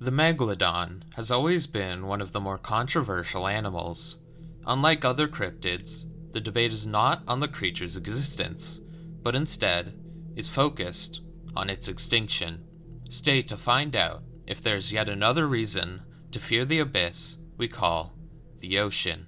The megalodon has always been one of the more controversial animals. Unlike other cryptids, the debate is not on the creature's existence, but instead is focused on its extinction. Stay to find out if there's yet another reason to fear the abyss we call the ocean.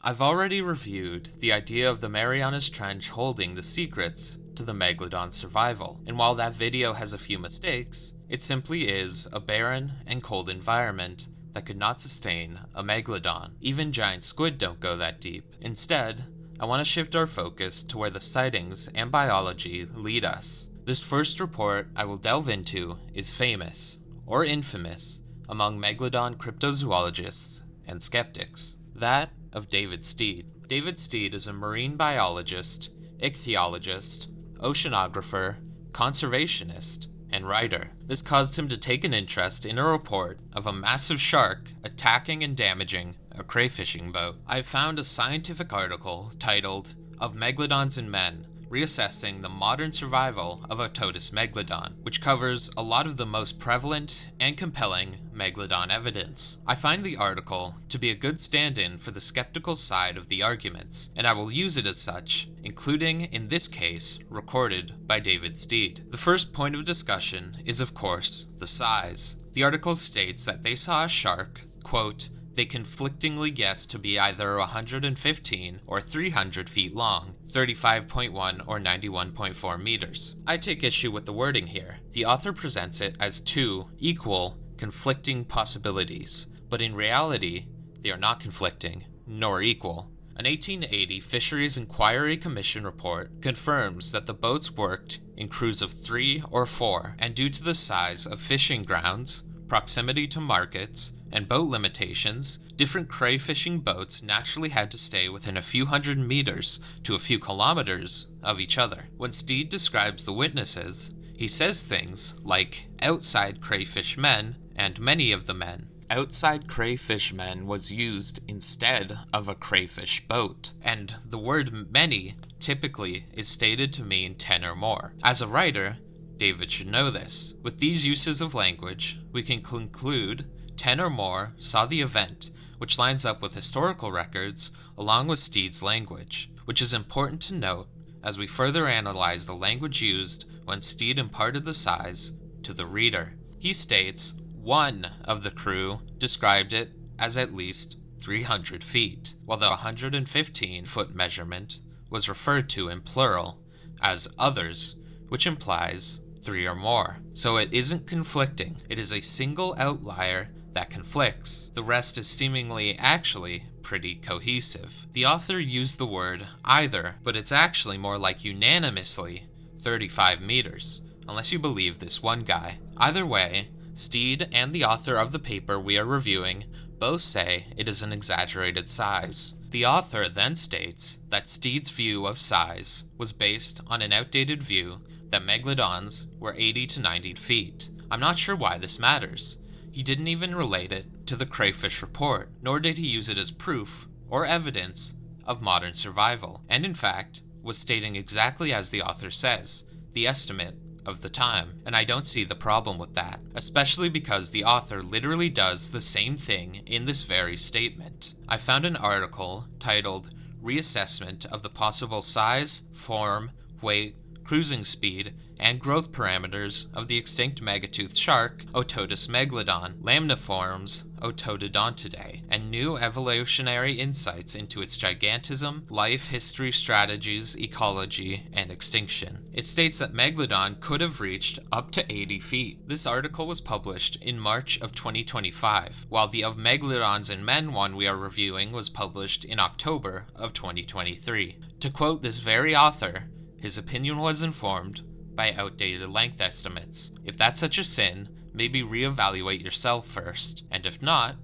I've already reviewed the idea of the Marianas Trench holding the secrets to the megalodon's survival, and while that video has a few mistakes, it simply is a barren and cold environment that could not sustain a megalodon. Even giant squid don't go that deep. Instead, I want to shift our focus to where the sightings and biology lead us. This first report I will delve into is famous, or infamous, among megalodon cryptozoologists and skeptics. That of David Steed. David Steed is a marine biologist, ichthyologist, oceanographer, conservationist, and writer. This caused him to take an interest in a report of a massive shark attacking and damaging a crayfishing boat. I found a scientific article titled "Of Megalodons and Men, Reassessing the Modern Survival of Otodus Megalodon," which covers a lot of the most prevalent and compelling megalodon evidence. I find the article to be a good stand-in for the skeptical side of the arguments, and I will use it as such, including, in this case, recorded by David Steed. The first point of discussion is, of course, the size. The article states that they saw a shark, quote, they conflictingly guessed to be either 115 or 300 feet long, 35.1 or 91.4 meters. I take issue with the wording here. The author presents it as two equal, conflicting possibilities, but in reality, they are not conflicting, nor equal. An 1880 Fisheries Inquiry Commission report confirms that the boats worked in crews of 3 or 4, and due to the size of fishing grounds, proximity to markets, and boat limitations, different crayfishing boats naturally had to stay within a few hundred meters to a few kilometers of each other. When Steed describes the witnesses, he says things like outside crayfish men and many of the men. Outside crayfish men was used instead of a crayfish boat, and the word many typically is stated to mean 10 or more. As a writer, David should know this. With these uses of language, we can conclude 10 or more saw the event, which lines up with historical records along with Steed's language, which is important to note as we further analyze the language used when Steed imparted the size to the reader. He states one of the crew described it as at least 300 feet, while the 115-foot measurement was referred to in plural as others, which implies 3 or more. So it isn't conflicting. It is a single outlier that conflicts. The rest is seemingly actually pretty cohesive. The author used the word either, but it's actually more like unanimously 35 meters, unless you believe this one guy. Either way, Steed and the author of the paper we are reviewing both say it is an exaggerated size. The author then states that Steed's view of size was based on an outdated view that megalodons were 80 to 90 feet. I'm not sure why this matters. He didn't even relate it to the crayfish report, nor did he use it as proof or evidence of modern survival, and in fact was stating exactly as the author says, the estimate of the time, and I don't see the problem with that, especially because the author literally does the same thing in this very statement. I found an article titled "Reassessment of the Possible Size, Form, Weight, Cruising Speed, and Growth Parameters of the Extinct Megatoothed Shark, Otodus Megalodon, Lamniformes Otododontidae, and New Evolutionary Insights into its Gigantism, Life History Strategies, Ecology, and Extinction." It states that Megalodon could have reached up to 80 feet. This article was published in March of 2025, while the Of Megalodons and Men one we are reviewing was published in October of 2023. To quote this very author, his opinion was informed by outdated length estimates. If that's such a sin, maybe reevaluate yourself first, and if not,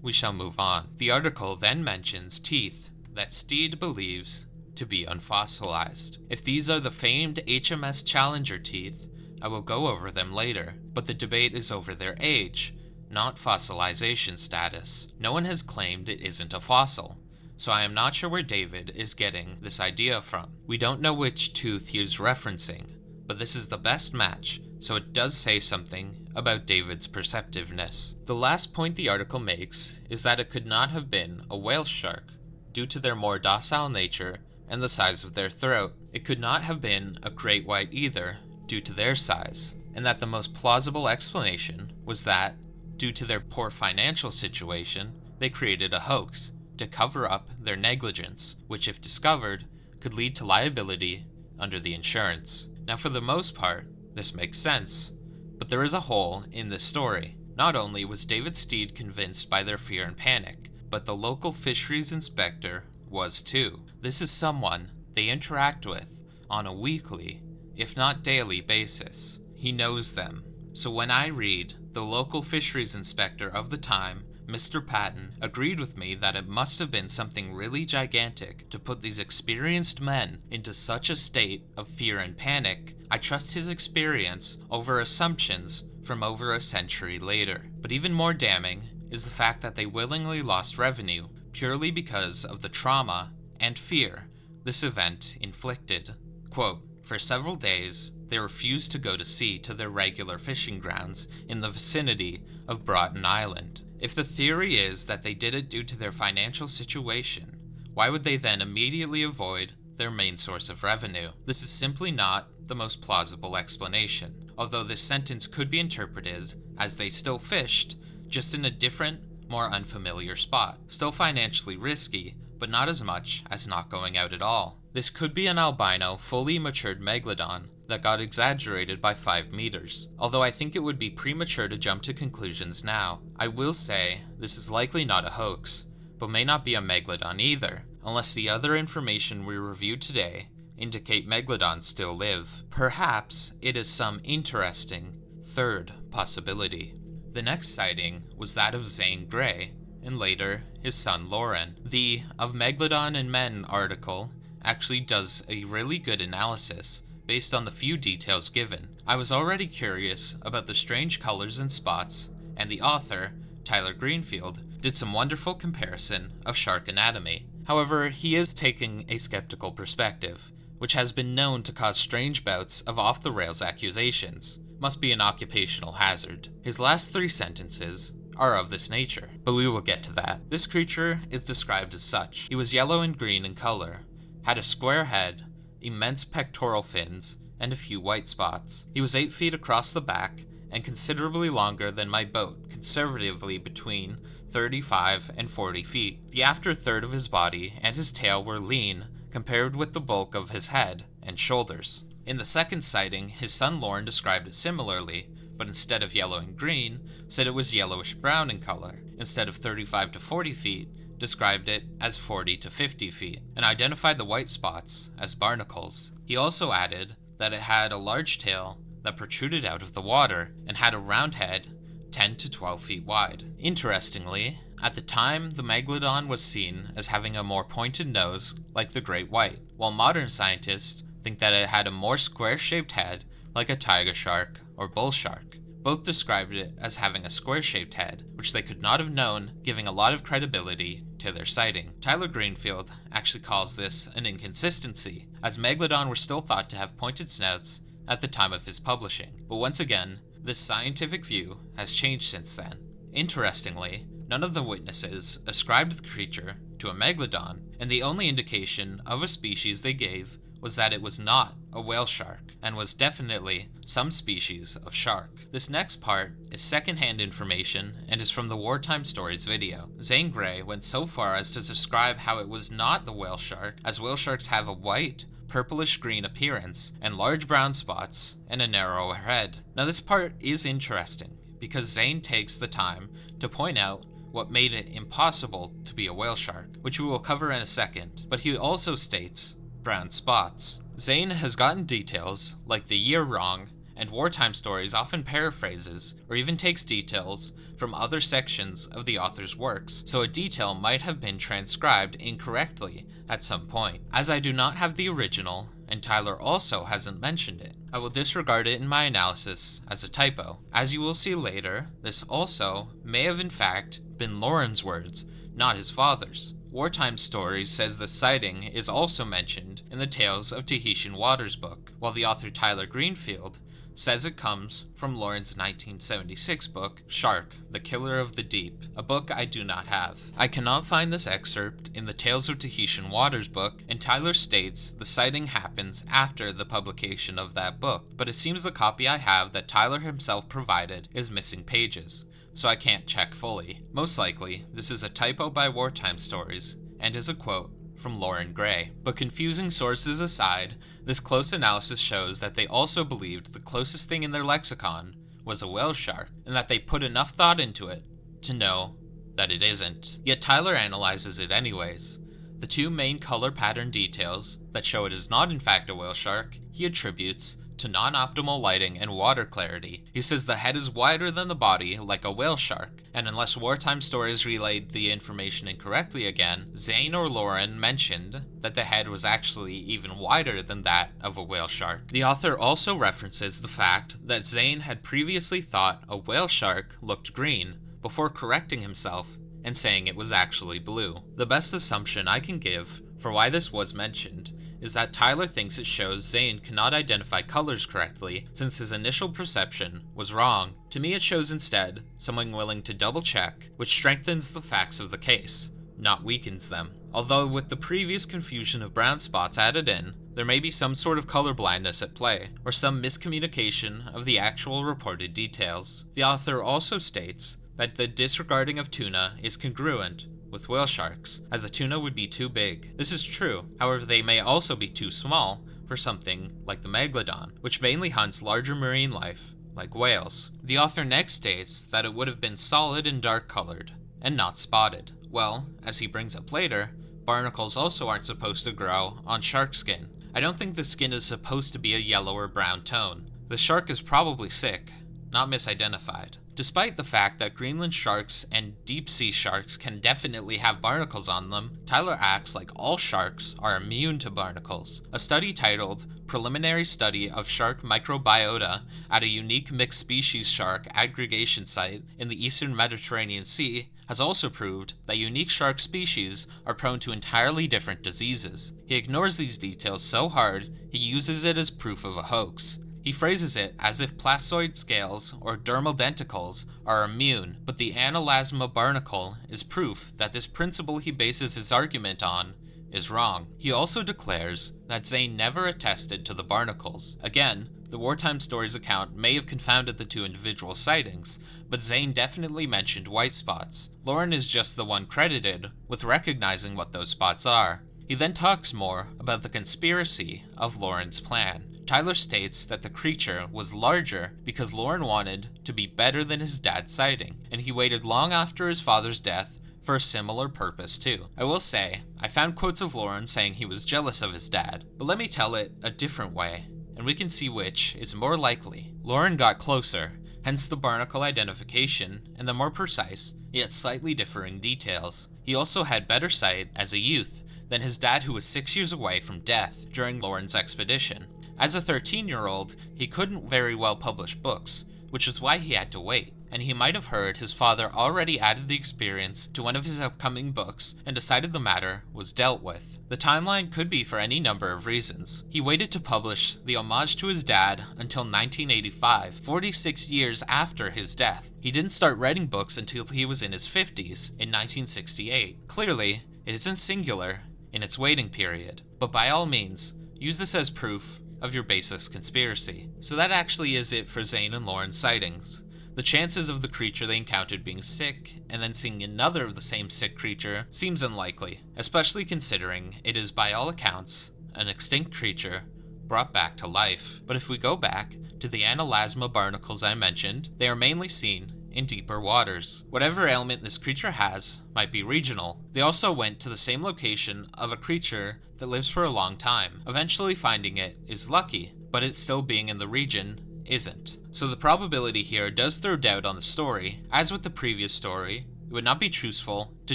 we shall move on. The article then mentions teeth that Steed believes to be unfossilized. If these are the famed HMS Challenger teeth, I will go over them later, but the debate is over their age, not fossilization status. No one has claimed it isn't a fossil, so I am not sure where David is getting this idea from. We don't know which tooth he is referencing, but this is the best match, so it does say something about David's perceptiveness. The last point the article makes is that it could not have been a whale shark, due to their more docile nature and the size of their throat. It could not have been a great white either, due to their size, and that the most plausible explanation was that, due to their poor financial situation, they created a hoax to cover up their negligence, which if discovered, could lead to liability under the insurance. Now for the most part, this makes sense, but there is a hole in this story. Not only was David Steed convinced by their fear and panic, but the local fisheries inspector was too. This is someone they interact with on a weekly, if not daily basis. He knows them. So when I read, the local fisheries inspector of the time, Mr. Patton, agreed with me that it must have been something really gigantic to put these experienced men into such a state of fear and panic, I trust his experience over assumptions from over a century later. But even more damning is the fact that they willingly lost revenue purely because of the trauma and fear this event inflicted. Quote, "For several days, they refused to go to sea to their regular fishing grounds in the vicinity of Broughton Island. If the theory is that they did it due to their financial situation, why would they then immediately avoid their main source of revenue? This is simply not the most plausible explanation, although this sentence could be interpreted as they still fished, just in a different, more unfamiliar spot. Still financially risky, but not as much as not going out at all. This could be an albino, fully matured megalodon that got exaggerated by 5 meters, although I think it would be premature to jump to conclusions now. I will say this is likely not a hoax, but may not be a megalodon either, unless the other information we reviewed today indicate megalodons still live. Perhaps it is some interesting third possibility. The next sighting was that of Zane Gray, and later his son Lauren. The Of Megalodon and Men article actually does a really good analysis based on the few details given. I was already curious about the strange colors and spots, and the author, Tyler Greenfield, did some wonderful comparison of shark anatomy. However, he is taking a skeptical perspective, which has been known to cause strange bouts of off-the-rails accusations. Must be an occupational hazard. His last 3 sentences are of this nature, but we will get to that. This creature is described as such. He was yellow and green in color, had a square head, immense pectoral fins, and a few white spots. He was 8 feet across the back and considerably longer than my boat, conservatively between 35 and 40 feet. The after third of his body and his tail were lean compared with the bulk of his head and shoulders. In the second sighting, his son Lauren described it similarly, but instead of yellow and green, said it was yellowish brown in color. Instead of 35 to 40 feet, described it as 40 to 50 feet, and identified the white spots as barnacles. He also added that it had a large tail that protruded out of the water and had a round head 10 to 12 feet wide. Interestingly, at the time, the megalodon was seen as having a more pointed nose like the great white, while modern scientists think that it had a more square-shaped head like a tiger shark or bull shark. Both described it as having a square-shaped head, which they could not have known, giving a lot of credibility to their sighting. Tyler Greenfield actually calls this an inconsistency, as megalodon were still thought to have pointed snouts at the time of his publishing. But once again, this scientific view has changed since then. Interestingly, none of the witnesses ascribed the creature to a megalodon, and the only indication of a species they gave was that it was not a whale shark, and was definitely some species of shark. This next part is second-hand information and is from the Wartime Stories video. Zane Gray went so far as to describe how it was not the whale shark, as whale sharks have a white, purplish-green appearance, and large brown spots, and a narrower head. Now this part is interesting, because Zane takes the time to point out what made it impossible to be a whale shark, which we will cover in a second, but he also states brown spots. Zane has gotten details like the year wrong, and Wartime Stories often paraphrases or even takes details from other sections of the author's works, so a detail might have been transcribed incorrectly at some point. As I do not have the original, and Tyler also hasn't mentioned it, I will disregard it in my analysis as a typo. As you will see later, this also may have in fact been Lauren's words, not his father's. Wartime Stories says the sighting is also mentioned in the Tales of Tahitian Waters book, while the author Tyler Greenfield says it comes from Lauren's 1976 book, Shark, the Killer of the Deep, a book I do not have. I cannot find this excerpt in the Tales of Tahitian Waters book, and Tyler states the sighting happens after the publication of that book, but it seems the copy I have that Tyler himself provided is missing pages, so I can't check fully. Most likely, this is a typo by Wartime Stories, and is a quote from Lauren Gray. But confusing sources aside, this close analysis shows that they also believed the closest thing in their lexicon was a whale shark, and that they put enough thought into it to know that it isn't. Yet Tyler analyzes it anyways. The two main color pattern details that show it is not in fact a whale shark, he attributes to non-optimal lighting and water clarity. He says the head is wider than the body, like a whale shark, and unless Wartime Stories relayed the information incorrectly again, Zane or Lauren mentioned that the head was actually even wider than that of a whale shark. The author also references the fact that Zane had previously thought a whale shark looked green, before correcting himself and saying it was actually blue. The best assumption I can give for why this was mentioned is that Tyler thinks it shows Zane cannot identify colors correctly since his initial perception was wrong. To me it shows instead someone willing to double check, which strengthens the facts of the case, not weakens them. Although with the previous confusion of brown spots added in, there may be some sort of color blindness at play, or some miscommunication of the actual reported details. The author also states that the disregarding of tuna is congruent with whale sharks, as a tuna would be too big. This is true, however they may also be too small for something like the megalodon, which mainly hunts larger marine life, like whales. The author next states that it would have been solid and dark colored, and not spotted. Well, as he brings up later, barnacles also aren't supposed to grow on shark skin. I don't think the skin is supposed to be a yellow or brown tone. The shark is probably sick, not misidentified. Despite the fact that Greenland sharks and deep-sea sharks can definitely have barnacles on them, Tyler acts like all sharks are immune to barnacles. A study titled Preliminary Study of Shark Microbiota at a Unique Mixed Species Shark Aggregation Site in the Eastern Mediterranean Sea has also proved that unique shark species are prone to entirely different diseases. He ignores these details so hard, he uses it as proof of a hoax. He phrases it as if plastoid scales or dermal denticles are immune, but the analasma barnacle is proof that this principle he bases his argument on is wrong. He also declares that Zane never attested to the barnacles. Again, the Wartime Stories account may have confounded the two individual sightings, but Zane definitely mentioned white spots. Lauren is just the one credited with recognizing what those spots are. He then talks more about the conspiracy of Lauren's plan. Tyler states that the creature was larger because Lauren wanted to be better than his dad's sighting, and he waited long after his father's death for a similar purpose too. I will say, I found quotes of Lauren saying he was jealous of his dad, but let me tell it a different way, and we can see which is more likely. Lauren got closer, hence the barnacle identification and the more precise, yet slightly differing details. He also had better sight as a youth than his dad, who was 6 years away from death during Lauren's expedition. As a 13-year-old, he couldn't very well publish books, which is why he had to wait, and he might have heard his father already added the experience to one of his upcoming books and decided the matter was dealt with. The timeline could be for any number of reasons. He waited to publish the homage to his dad until 1985, 46 years after his death. He didn't start writing books until he was in his 50s, in 1968. Clearly, it isn't singular in its waiting period, but by all means, use this as proof of your baseless conspiracy. So that actually is it for Zane and Lauren's sightings. The chances of the creature they encountered being sick and then seeing another of the same sick creature seems unlikely, especially considering it is by all accounts an extinct creature brought back to life. But if we go back to the analasma barnacles I mentioned, they are mainly seen in deeper waters. Whatever ailment this creature has might be regional. They also went to the same location of a creature that lives for a long time. Eventually finding it is lucky, but it still being in the region isn't. So the probability here does throw doubt on the story. As with the previous story, It would not be truthful to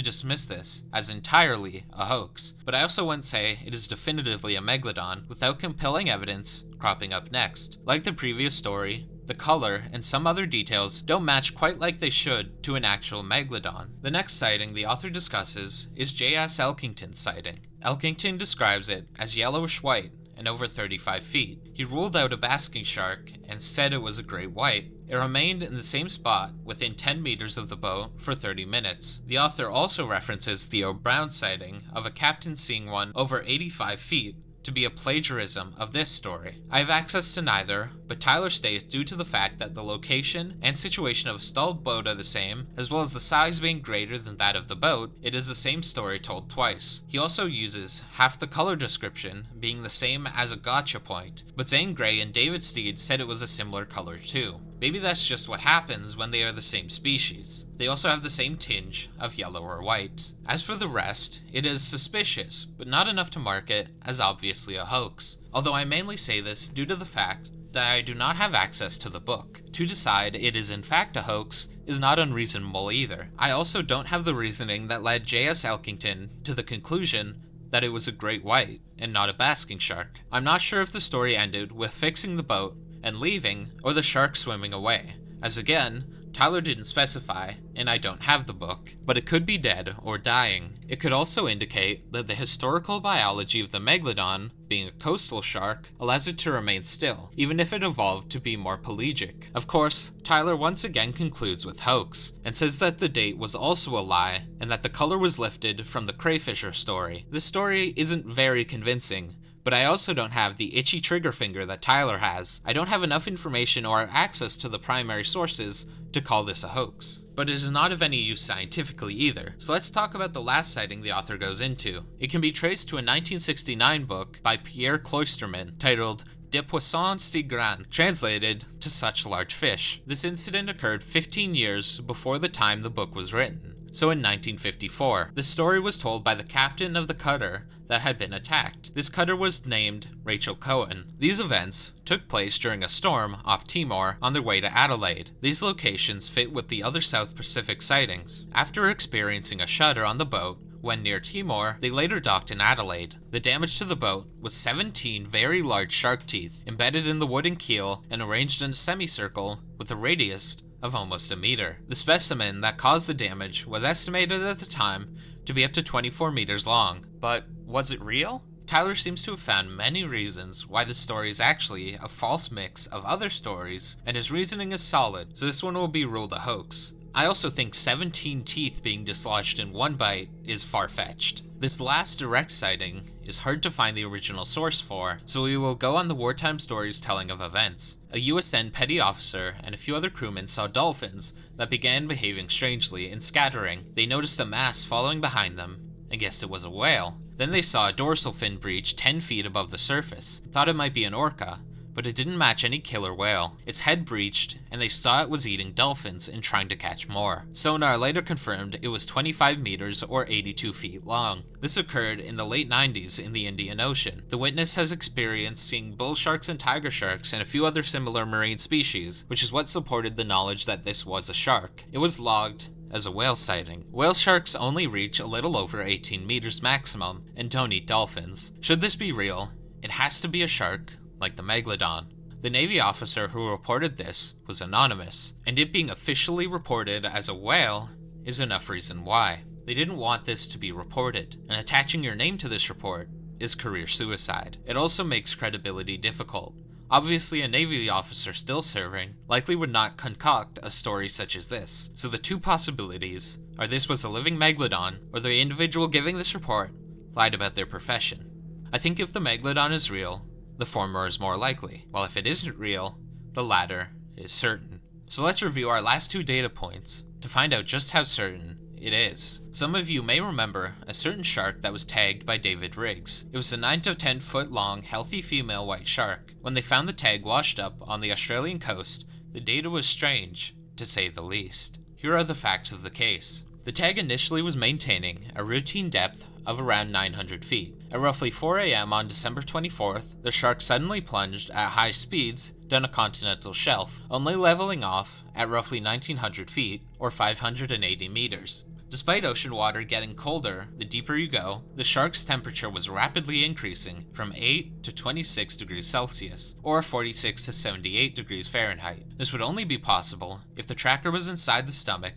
dismiss this as entirely a hoax, but I also wouldn't say it is definitively a megalodon without compelling evidence cropping up next. Like the previous story, the color and some other details don't match quite like they should to an actual megalodon. The next sighting the author discusses is J.S. Elkington's sighting. Elkington describes it as yellowish-white and over 35 feet. He ruled out a basking shark and said it was a great white. It remained in the same spot within 10 meters of the boat for 30 minutes. The author also references Theo Brown's sighting of a captain seeing one over 85 feet to be a plagiarism of this story. I have access to neither, but Tyler states due to the fact that the location and situation of a stalled boat are the same, as well as the size being greater than that of the boat, it is the same story told twice. He also uses half the color description being the same as a gotcha point, but Zane Gray and David Steed said it was a similar color too. Maybe that's just what happens when they are the same species. They also have the same tinge of yellow or white. As for the rest, it is suspicious, but not enough to mark it as obviously a hoax, although I mainly say this due to the fact that I do not have access to the book. To decide it is in fact a hoax is not unreasonable either. I also don't have the reasoning that led J.S. Elkington to the conclusion that it was a great white and not a basking shark. I'm not sure if the story ended with fixing the boat and leaving, or the shark swimming away, as again, Tyler didn't specify, and I don't have the book, but it could be dead or dying. It could also indicate that the historical biology of the megalodon, being a coastal shark, allows it to remain still, even if it evolved to be more pelagic. Of course, Tyler once again concludes with hoax, and says that the date was also a lie, and that the color was lifted from the crayfisher story. This story isn't very convincing, but I also don't have the itchy trigger finger that Tyler has. I don't have enough information or access to the primary sources to call this a hoax. But it is not of any use scientifically either, so let's talk about the last sighting the author goes into. It can be traced to a 1969 book by Pierre Cloisterman titled Des Poissons si grands, translated to Such Large Fish. This incident occurred 15 years before the time the book was written. So in 1954, the story was told by the captain of the cutter that had been attacked. This cutter was named Rachel Cohen. These events took place during a storm off Timor on their way to Adelaide. These locations fit with the other South Pacific sightings. After experiencing a shudder on the boat when near Timor, they later docked in Adelaide. The damage to the boat was 17 very large shark teeth embedded in the wooden keel and arranged in a semicircle with a radius of almost a meter. The specimen that caused the damage was estimated at the time to be up to 24 meters long. But was it real? Tyler seems to have found many reasons why this story is actually a false mix of other stories, and his reasoning is solid, so this one will be ruled a hoax. I also think 17 teeth being dislodged in one bite is far-fetched. This last direct sighting is hard to find the original source for, so we will go on the wartime stories telling of events. A USN petty officer and a few other crewmen saw dolphins that began behaving strangely and scattering. They noticed a mass following behind them and guessed it was a whale. Then they saw a dorsal fin breach 10 feet above the surface, thought it might be an orca, but it didn't match any killer whale. Its head breached, and they saw it was eating dolphins and trying to catch more. Sonar later confirmed it was 25 meters or 82 feet long. This occurred in the late 90s in the Indian Ocean. The witness has experienced seeing bull sharks and tiger sharks and a few other similar marine species, which is what supported the knowledge that this was a shark. It was logged as a whale sighting. Whale sharks only reach a little over 18 meters maximum and don't eat dolphins. Should this be real, it has to be a shark like the Megalodon. The Navy officer who reported this was anonymous, and it being officially reported as a whale is enough reason why. They didn't want this to be reported, and attaching your name to this report is career suicide. It also makes credibility difficult. Obviously, a Navy officer still serving likely would not concoct a story such as this, so the two possibilities are this was a living Megalodon, or the individual giving this report lied about their profession. I think if the Megalodon is real, the former is more likely, while if it isn't real, the latter is certain. So let's review our last two data points to find out just how certain it is. Some of you may remember a certain shark that was tagged by David Riggs. It was a 9 to 10 foot long, healthy female white shark. When they found the tag washed up on the Australian coast, the data was strange, to say the least. Here are the facts of the case. The tag initially was maintaining a routine depth of around 900 feet. At roughly 4 a.m. on December 24th, the shark suddenly plunged at high speeds down a continental shelf, only leveling off at roughly 1900 feet or 580 meters. Despite ocean water getting colder the deeper you go, the shark's temperature was rapidly increasing from 8 to 26 degrees Celsius, or 46 to 78 degrees Fahrenheit. This would only be possible if the tracker was inside the stomach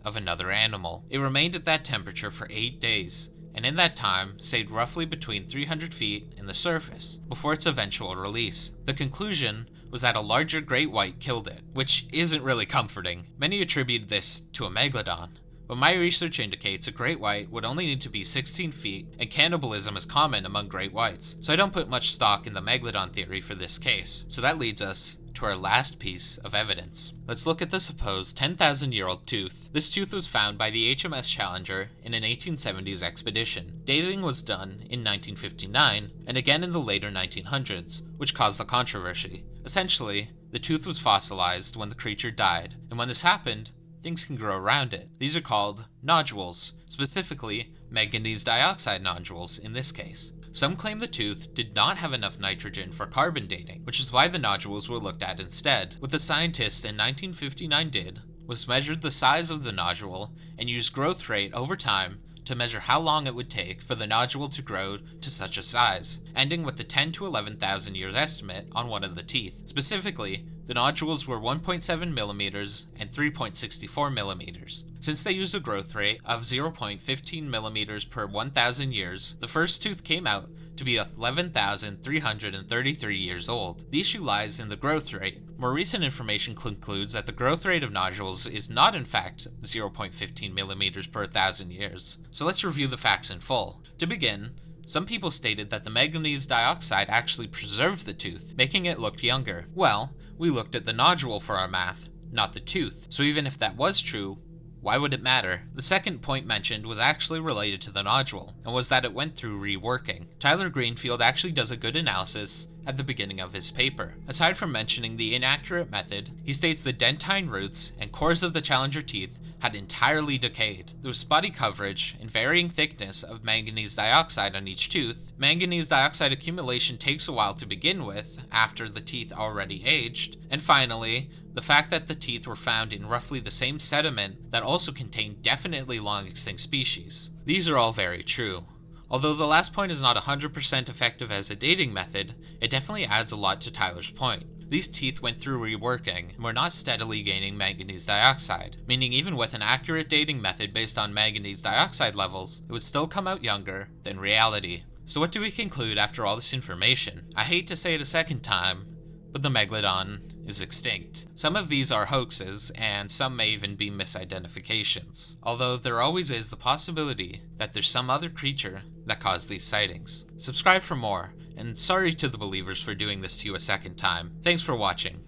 of another animal. It remained at that temperature for 8 days, and in that time stayed roughly between 300 feet in the surface, before its eventual release. The conclusion was that a larger great white killed it, which isn't really comforting. Many attribute this to a megalodon, but my research indicates a great white would only need to be 16 feet, and cannibalism is common among great whites, so I don't put much stock in the megalodon theory for this case. So that leads us to our last piece of evidence. Let's look at the supposed 10,000-year-old tooth. This tooth was found by the HMS Challenger in an 1870s expedition. Dating was done in 1959, and again in the later 1900s, which caused the controversy. Essentially, the tooth was fossilized when the creature died, and when this happened, things can grow around it. These are called nodules, specifically manganese dioxide nodules in this case. Some claim the tooth did not have enough nitrogen for carbon dating, which is why the nodules were looked at instead. What the scientists in 1959 did was measured the size of the nodule and used growth rate over time to measure how long it would take for the nodule to grow to such a size, ending with the 10 to 11,000 years estimate on one of the teeth. Specifically, the nodules were 1.7 millimeters and 3.64 millimeters. Since they used a growth rate of 0.15 millimeters per 1,000 years, the first tooth came out to be 11,333 years old. The issue lies in the growth rate. More recent information concludes that the growth rate of nodules is not in fact 0.15 millimeters per 1,000 years. So let's review the facts in full. To begin, some people stated that the manganese dioxide actually preserved the tooth, making it look younger. Well, we looked at the nodule for our math, not the tooth. So even if that was true, why would it matter? The second point mentioned was actually related to the nodule, and was that it went through reworking. Tyler Greenfield actually does a good analysis at the beginning of his paper. Aside from mentioning the inaccurate method, he states the dentine roots and cores of the Challenger teeth had entirely decayed. There was spotty coverage and varying thickness of manganese dioxide on each tooth. Manganese dioxide accumulation takes a while to begin with, after the teeth already aged. And finally, the fact that the teeth were found in roughly the same sediment that also contained definitely long extinct species. These are all very true. Although the last point is not 100% effective as a dating method, it definitely adds a lot to Tyler's point. These teeth went through reworking and were not steadily gaining manganese dioxide, meaning even with an accurate dating method based on manganese dioxide levels, it would still come out younger than reality. So what do we conclude after all this information? I hate to say it a second time, but the megalodon is extinct. Some of these are hoaxes, and some may even be misidentifications, although there always is the possibility that there's some other creature that caused these sightings. Subscribe for more, and sorry to the believers for doing this to you a second time. Thanks for watching.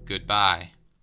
Goodbye.